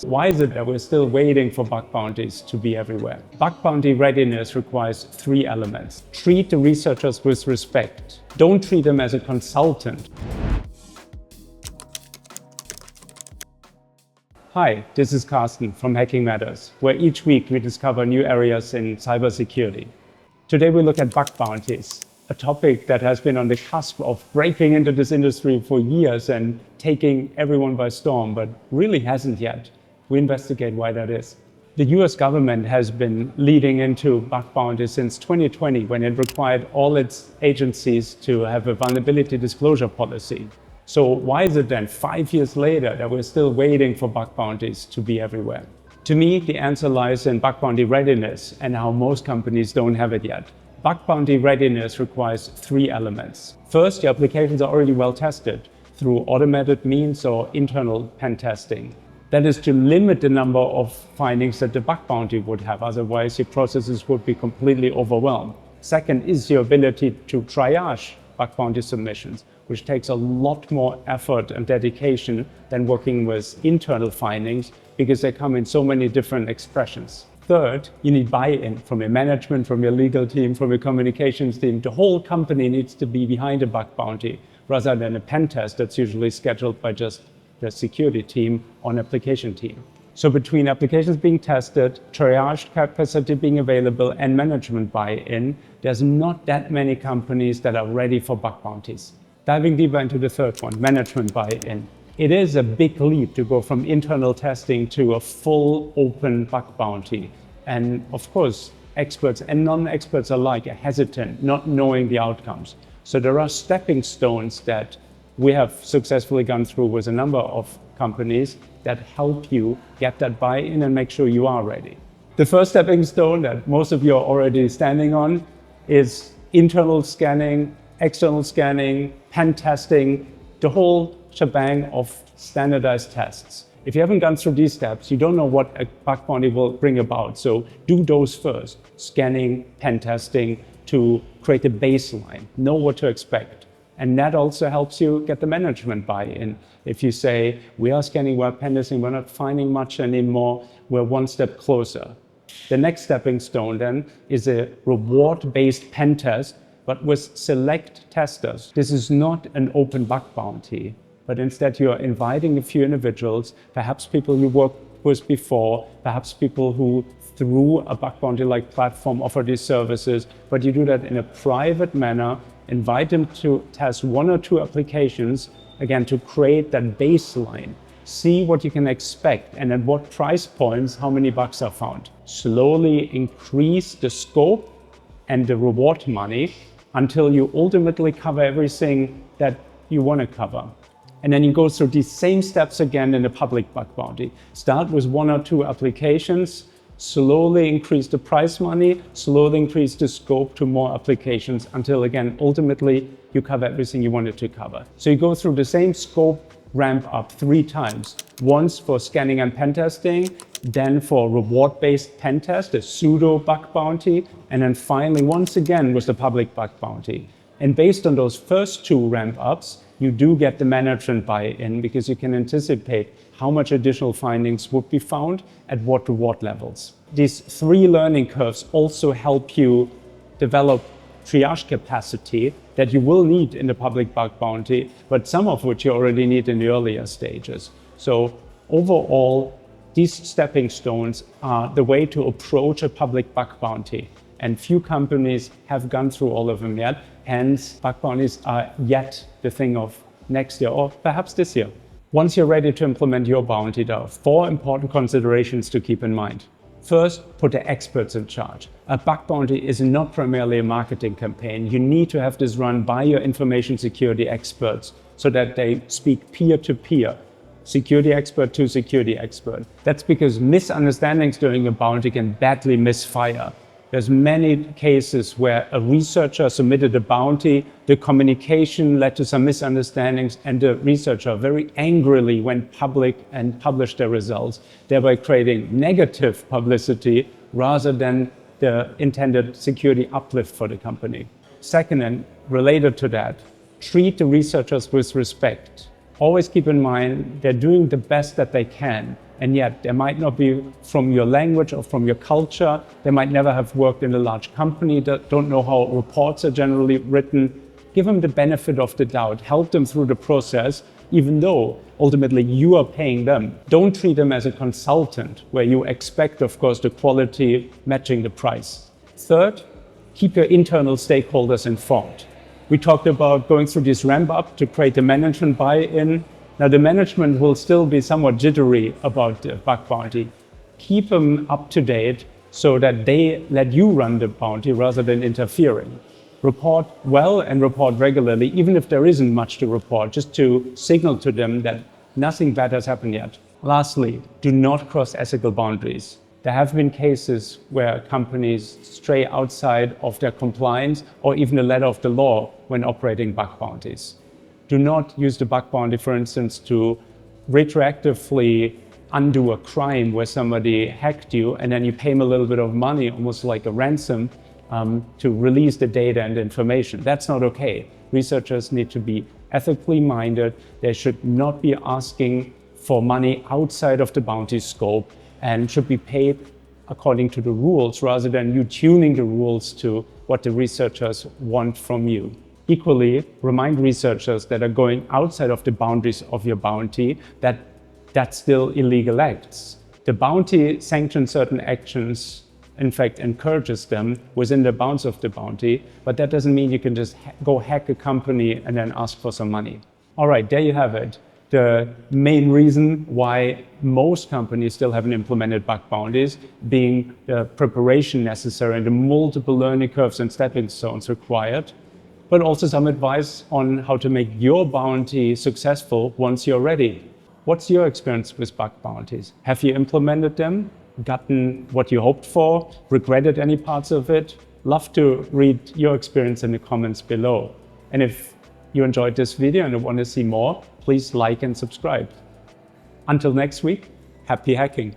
Why is it that we're still waiting for bug bounties to be everywhere? Bug bounty readiness requires 3 elements. Treat the researchers with respect. Don't treat them as a consultant. Hi, this is Carsten from Hacking Matters, where each week we discover new areas in cybersecurity. Today we look at bug bounties, a topic that has been on the cusp of breaking into this industry for years and taking everyone by storm, but really hasn't yet. We investigate why that is. The US government has been leading into bug bounties since 2020, when it required all its agencies to have a vulnerability disclosure policy. So why is it then 5 years later that we're still waiting for bug bounties to be everywhere? To me, the answer lies in bug bounty readiness and how most companies don't have it yet. Bug bounty readiness requires 3 elements. First, your applications are already well tested through automated means or internal pen testing. That is to limit the number of findings that the bug bounty would have, otherwise your processes would be completely overwhelmed. Second is your ability to triage bug bounty submissions, which takes a lot more effort and dedication than working with internal findings because they come in so many different expressions. Third, you need buy-in from your management, from your legal team, from your communications team. The whole company needs to be behind a bug bounty rather than a pen test that's usually scheduled by just the security team or an application team. So between applications being tested, triage capacity being available, and management buy-in, there's not that many companies that are ready for bug bounties. Diving deeper into the third one, management buy-in. It is a big leap to go from internal testing to a full open bug bounty. And of course, experts and non-experts alike are hesitant, not knowing the outcomes. So there are stepping stones that we have successfully gone through with a number of companies that help you get that buy-in and make sure you are ready. The first stepping stone that most of you are already standing on is internal scanning, external scanning, pen testing, the whole shebang of standardized tests. If you haven't gone through these steps, you don't know what a bug bounty will bring about. So do those first, scanning, pen testing, to create a baseline, know what to expect. And that also helps you get the management buy-in. If you say, we are scanning, we're pen testing, we're not finding much anymore, we're one step closer. The next stepping stone then is a reward-based pen test, but with select testers. This is not an open bug bounty, but instead you are inviting a few individuals, perhaps people you worked with before, perhaps people who through a bug bounty-like platform offer these services, but you do that in a private manner, invite them to test 1 or 2 applications, again, to create that baseline. See what you can expect and at what price points, how many bugs are found. Slowly increase the scope and the reward money until you ultimately cover everything that you want to cover. And then you go through these same steps again in the public bug bounty. Start with 1 or 2 applications, slowly increase the price money, slowly increase the scope to more applications until again, ultimately you cover everything you wanted to cover. So you go through the same scope ramp up 3 times. Once for scanning and pen testing, then for reward-based pen test, a pseudo bug bounty, and then finally, once again, with the public bug bounty. And based on those first 2 ramp ups, you do get the management buy-in because you can anticipate how much additional findings would be found at what reward levels. These 3 learning curves also help you develop triage capacity that you will need in the public bug bounty, but some of which you already need in the earlier stages. So overall, these stepping stones are the way to approach a public bug bounty. And few companies have gone through all of them yet. Hence, bug bounties are yet the thing of next year or perhaps this year. Once you're ready to implement your bounty, there are 4 important considerations to keep in mind. First, put the experts in charge. A bug bounty is not primarily a marketing campaign. You need to have this run by your information security experts so that they speak peer-to-peer, security expert to security expert. That's because misunderstandings during a bounty can badly misfire. There's many cases where a researcher submitted a bounty, the communication led to some misunderstandings, and the researcher very angrily went public and published their results, thereby creating negative publicity rather than the intended security uplift for the company. Second, and related to that, treat the researchers with respect. Always keep in mind they're doing the best that they can. And yet they might not be from your language or from your culture. They might never have worked in a large company, don't know how reports are generally written. Give them the benefit of the doubt, help them through the process, even though ultimately you are paying them. Don't treat them as a consultant where you expect, of course, the quality matching the price. Third, keep your internal stakeholders informed. We talked about going through this ramp up to create the management buy-in. Now the management will still be somewhat jittery about the bug bounty. Keep them up to date so that they let you run the bounty rather than interfering. Report well and report regularly, even if there isn't much to report, just to signal to them that nothing bad has happened yet. Lastly, do not cross ethical boundaries. There have been cases where companies stray outside of their compliance or even the letter of the law when operating bug bounties. Do not use the bug bounty, for instance, to retroactively undo a crime where somebody hacked you and then you pay them a little bit of money, almost like a ransom, to release the data and information. That's not okay. Researchers need to be ethically minded. They should not be asking for money outside of the bounty scope and should be paid according to the rules rather than you tuning the rules to what the researchers want from you. Equally, remind researchers that are going outside of the boundaries of your bounty that that's still illegal acts. The bounty sanctions certain actions, in fact, encourages them within the bounds of the bounty, but that doesn't mean you can just go hack a company and then ask for some money. All right, there you have it. The main reason why most companies still haven't implemented bug bounties being the preparation necessary and the multiple learning curves and stepping stones required, but also some advice on how to make your bounty successful once you're ready. What's your experience with bug bounties? Have you implemented them? Gotten what you hoped for? Regretted any parts of it? Love to read your experience in the comments below. And if you enjoyed this video and want to see more, please like and subscribe. Until next week, happy hacking.